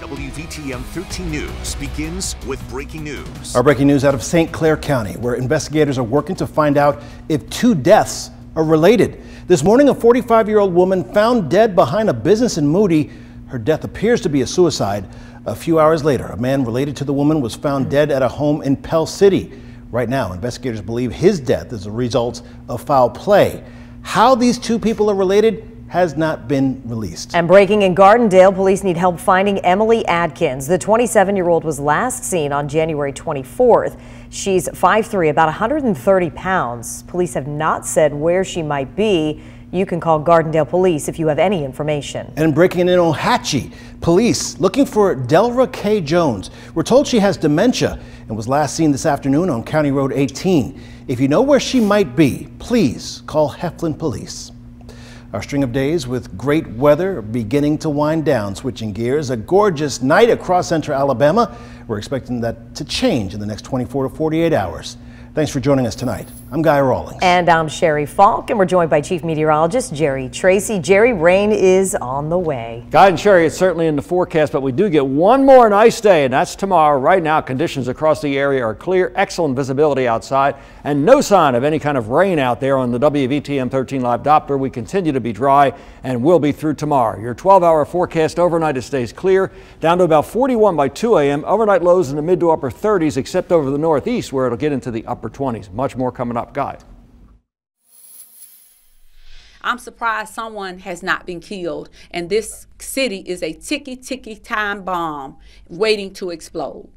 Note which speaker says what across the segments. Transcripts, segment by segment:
Speaker 1: WVTM 13 News begins with breaking news.
Speaker 2: Our breaking news out of St. Clair County, where investigators are working to find out if two deaths are related. This morning, a 45-year-old woman found dead behind a business in Moody. Her death appears to be a suicide. A few hours later, a man related to the woman was found dead at a home in Pell City. Right now, investigators believe his death is a result of foul play. How these two people are related has not been released.
Speaker 3: And breaking in Gardendale, police need help finding Emily Adkins. The 27-year-old was last seen on January 24th. She's 5'3", about 130 pounds. Police have not said where she might be. You can call Gardendale Police if you have any information.
Speaker 2: And breaking in Ohatchee, police looking for Delra K. Jones. We're told she has dementia and was last seen this afternoon on County Road 18. If you know where she might be, please call Heflin Police. Our string of days with great weather beginning to wind down. Switching gears, a gorgeous night across central Alabama. We're expecting that to change in the next 24 to 48 hours. Thanks for joining us tonight. I'm Guy Rawlings.
Speaker 3: And I'm Sherry Falk, and we're joined by Chief Meteorologist Jerry Tracy. Jerry, rain is on the way.
Speaker 4: Guy and Sherry, it's certainly in the forecast, but we do get one more nice day, and that's tomorrow. Right now, conditions across the area are clear, excellent visibility outside, and no sign of any kind of rain out there on the WVTM 13 Live Doppler. We continue to be dry and will be through tomorrow. Your 12-hour forecast overnight, it stays clear, down to about 41 by 2 a.m. Overnight lows in the mid to upper 30s, except over the northeast, where it'll get into the upper 20s. Much more coming up. Guy.
Speaker 5: I'm surprised someone has not been killed, and this city is a ticky time bomb waiting to explode.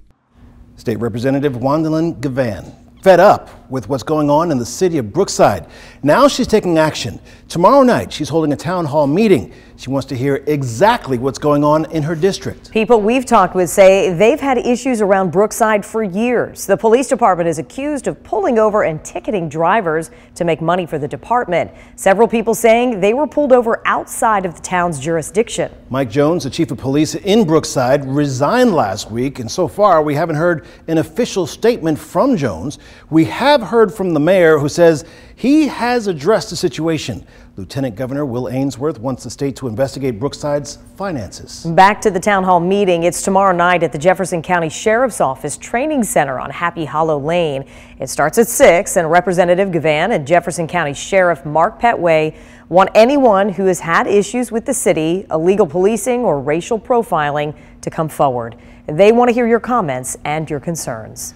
Speaker 2: State Representative Wandolyn Gavan, fed up with what's going on in the city of Brookside. Now she's taking action. Tomorrow night, she's holding a town hall meeting. She wants to hear exactly what's going on in her district.
Speaker 3: People we've talked with say they've had issues around Brookside for years. The police department is accused of pulling over and ticketing drivers to make money for the department. Several people saying they were pulled over outside of the town's jurisdiction.
Speaker 2: Mike Jones, the chief of police in Brookside, resigned last week, and so far we haven't heard an official statement from Jones. We have heard from the mayor, who says he has addressed the situation. Lieutenant Governor Will Ainsworth wants the state to investigate Brookside's finances. Back
Speaker 3: to the town hall meeting. It's tomorrow night at the Jefferson County Sheriff's Office Training Center on Happy Hollow Lane. It starts at 6, and Representative Gavan and Jefferson County Sheriff Mark Petway want anyone who has had issues with the city, illegal policing, or racial profiling to come forward. They want to hear your comments and your concerns.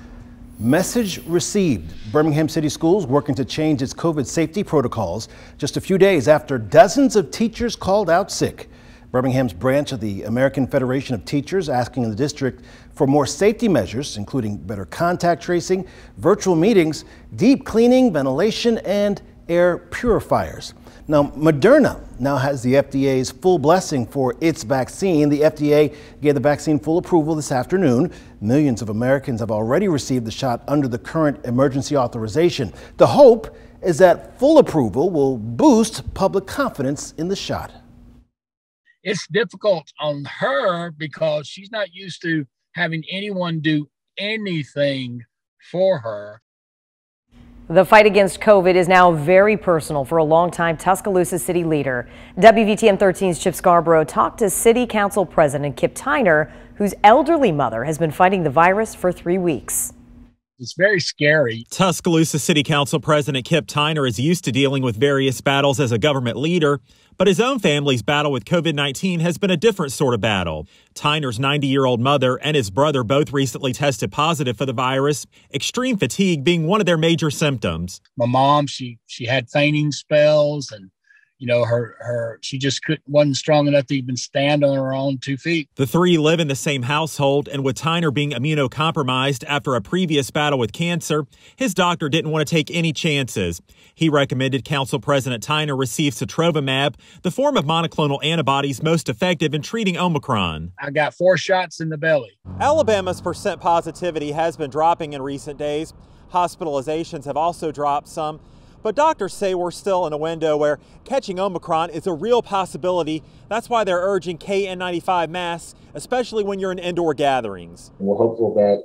Speaker 2: Message received. Birmingham City Schools working to change its COVID safety protocols just a few days after dozens of teachers called out sick. Birmingham's branch of the American Federation of Teachers asking the district for more safety measures, including better contact tracing, virtual meetings, deep cleaning, ventilation, and air purifiers. Now, Moderna now has the FDA's full blessing for its vaccine. The FDA gave the vaccine full approval this afternoon. Millions of Americans have already received the shot under the current emergency authorization. The hope is that full approval will boost public confidence in the shot.
Speaker 6: It's difficult on her because she's not used to having anyone do anything for her.
Speaker 3: The fight against COVID is now very personal for a longtime Tuscaloosa city leader. WVTM 13's Chip Scarborough talked to City Council President Kip Tyner, whose elderly mother has been fighting the virus for 3 weeks.
Speaker 6: It's very scary.
Speaker 7: Tuscaloosa City Council President Kip Tyner is used to dealing with various battles as a government leader, but his own family's battle with COVID-19 has been a different sort of battle. Tyner's 90-year-old mother and his brother both recently tested positive for the virus, extreme fatigue being one of their major symptoms.
Speaker 6: My mom, she had fainting spells, and you know, she just wasn't strong enough to even stand on her own 2 feet.
Speaker 7: The three live in the same household, and with Tyner being immunocompromised after a previous battle with cancer, his doctor didn't want to take any chances. He recommended Council President Tyner receive sotrovimab, the form of monoclonal antibodies most effective in treating Omicron.
Speaker 6: I got 4 shots in the belly.
Speaker 7: Alabama's percent positivity has been dropping in recent days. Hospitalizations have also dropped some. But doctors say we're still in a window where catching Omicron is a real possibility. That's why they're urging KN95 masks, especially when you're in indoor gatherings.
Speaker 8: We're hopeful that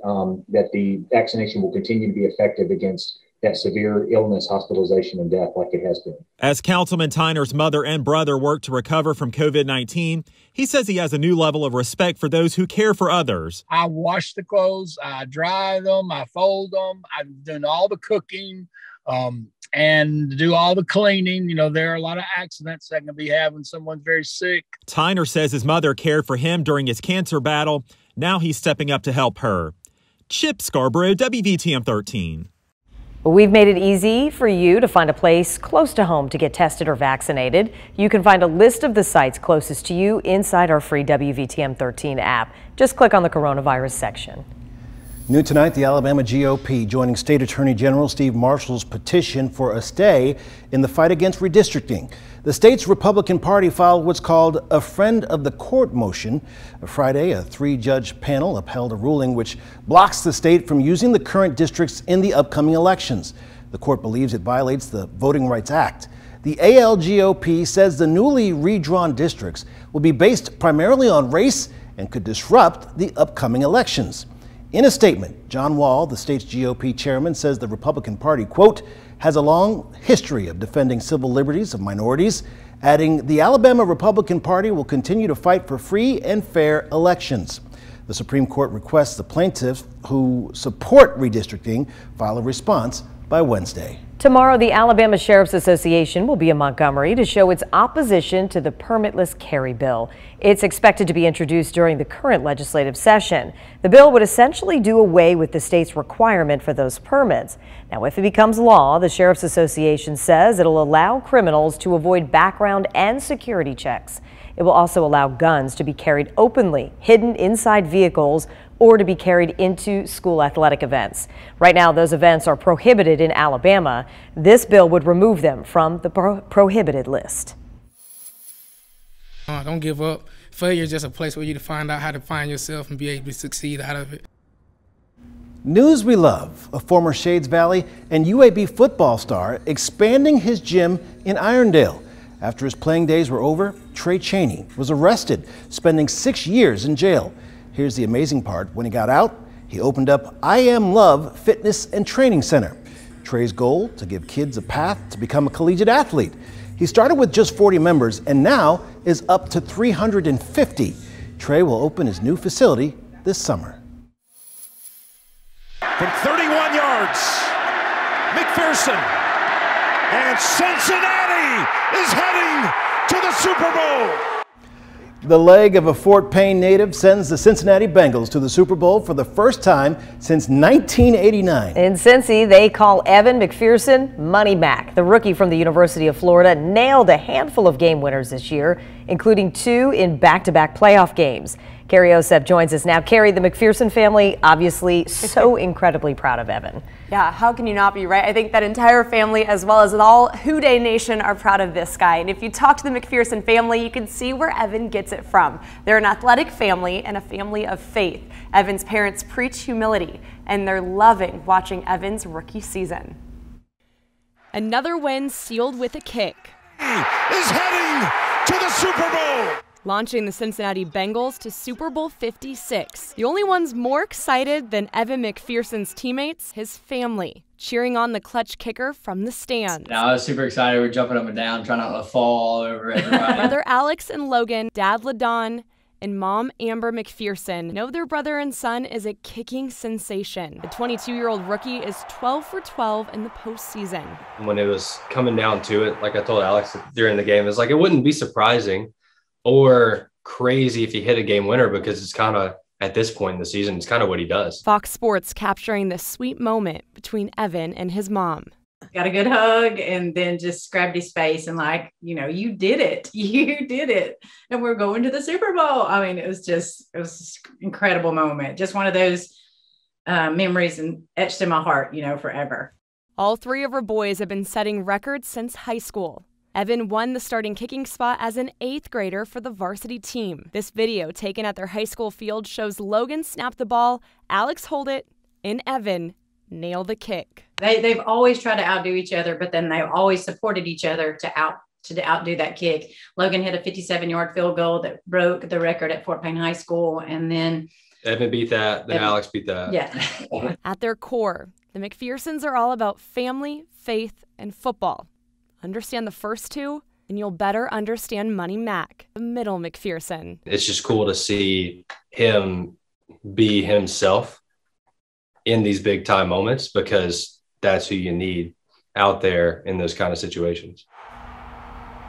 Speaker 8: that the vaccination will continue to be effective against that severe illness, hospitalization, and death like it has been.
Speaker 7: As Councilman Tyner's mother and brother work to recover from COVID-19, he says he has a new level of respect for those who care for others.
Speaker 6: I wash the clothes, I dry them, I fold them, I've done all the cooking, and do all the cleaning. You know, there are a lot of accidents that can be had when someone's very sick.
Speaker 7: Tyner says his mother cared for him during his cancer battle. Now he's stepping up to help her. Chip Scarborough, WVTM 13.
Speaker 3: We've made it easy for you to find a place close to home to get tested or vaccinated. You can find a list of the sites closest to you inside our free WVTM 13 app. Just click on the coronavirus section.
Speaker 2: New tonight, the Alabama GOP joining State Attorney General Steve Marshall's petition for a stay in the fight against redistricting. The state's Republican Party filed what's called a friend of the court motion. Friday, a 3-judge panel upheld a ruling which blocks the state from using the current districts in the upcoming elections. The court believes it violates the Voting Rights Act. The ALGOP says the newly redrawn districts will be based primarily on race and could disrupt the upcoming elections. In a statement, John Wall, the state's GOP chairman, says the Republican Party, quote, has a long history of defending civil liberties of minorities, adding the Alabama Republican Party will continue to fight for free and fair elections. The Supreme Court requests the plaintiffs who support redistricting file a response by Wednesday.
Speaker 3: Tomorrow, the Alabama Sheriff's Association will be in Montgomery to show its opposition to the permitless carry bill. It's expected to be introduced during the current legislative session. The bill would essentially do away with the state's requirement for those permits. Now, if it becomes law, the Sheriff's Association says it'll allow criminals to avoid background and security checks. It will also allow guns to be carried openly, hidden inside vehicles, or to be carried into school athletic events. Right now, those events are prohibited in Alabama. This bill would remove them from the prohibited list.
Speaker 9: Don't give up. Failure is just a place where you to find out how to find yourself and be able to succeed out of it.
Speaker 2: News we love, a former Shades Valley and UAB football star expanding his gym in Irondale. After his playing days were over, Trey Chaney was arrested, spending 6 years in jail. Here's the amazing part. When he got out, he opened up I Am Love Fitness and Training Center. Trey's goal, to give kids a path to become a collegiate athlete. He started with just 40 members and now is up to 350. Trey will open his new facility this summer.
Speaker 1: From 31 yards, McPherson, and Cincinnati is heading to the Super Bowl.
Speaker 2: The leg of a Fort Payne native sends the Cincinnati Bengals to the Super Bowl for the first time since 1989.
Speaker 3: In Cincy, they call Evan McPherson Money Mac. The rookie from the University of Florida nailed a handful of game winners this year, including 2 in back-to-back playoff games. Carrie Osep joins us now. Carrie, the McPherson family, obviously so incredibly proud of Evan.
Speaker 10: Yeah, how can you not be, right? I think that entire family, as well as all Houday Nation, are proud of this guy. And if you talk to the McPherson family, you can see where Evan gets it from. They're an athletic family and a family of faith. Evan's parents preach humility, and they're loving watching Evan's rookie season. Another win sealed with a kick.
Speaker 1: Is heading to the Super Bowl.
Speaker 10: Launching the Cincinnati Bengals to Super Bowl 56. The only ones more excited than Evan McPherson's teammates, his family, cheering on the clutch kicker from the stands.
Speaker 11: I was super excited. We're jumping up and down, trying not to fall all over everybody.
Speaker 10: Brother Alex and Logan, Dad LaDon, and Mom Amber McPherson know their brother and son is a kicking sensation. The 22-year-old rookie is 12 for 12 in the postseason.
Speaker 12: When it was coming down to it, like I told Alex during the game, it's like it wouldn't be surprising or crazy if he hit a game winner, because it's kind of, at this point in the season, it's kind of what he does.
Speaker 10: Fox Sports capturing this sweet moment between Evan and his mom.
Speaker 13: Got a good hug and then just grabbed his face and like, you know, you did it. You did it. And we're going to the Super Bowl. I mean, it was an incredible moment. Just one of those memories and etched in my heart, you know, forever.
Speaker 10: All 3 of her boys have been setting records since high school. Evan won the starting kicking spot as an 8th grader for the varsity team. This video taken at their high school field shows Logan snap the ball, Alex hold it, and Evan nail the kick.
Speaker 13: They've always tried to outdo each other, but then they've always supported each other to outdo that kick. Logan hit a 57-yard field goal that broke the record at Fort Payne High School, and then
Speaker 12: Evan beat that, then Alex beat that.
Speaker 13: Yeah.
Speaker 10: At their core, The McPhersons are all about family, faith, and football. Understand the first two, and you'll better understand Money Mac, the middle McPherson.
Speaker 12: It's just cool to see him be himself in these big time moments, because that's who you need out there in those kind of situations.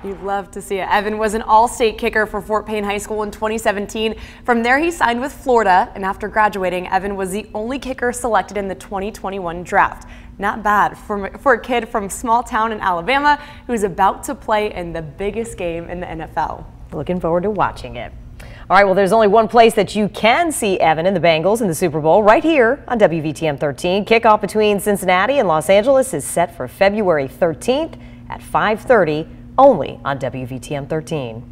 Speaker 10: You'd love to see it. Evan was an all-state kicker for Fort Payne High School in 2017. From there, he signed with Florida, and after graduating, Evan was the only kicker selected in the 2021 draft. Not bad for a kid from small town in Alabama who's about to play in the biggest game in the NFL.
Speaker 3: Looking forward to watching it. All right, well, there's only one place that you can see Evan and the Bengals in the Super Bowl, right here on WVTM 13. Kickoff between Cincinnati and Los Angeles is set for February 13th at 5:30, only on WVTM 13.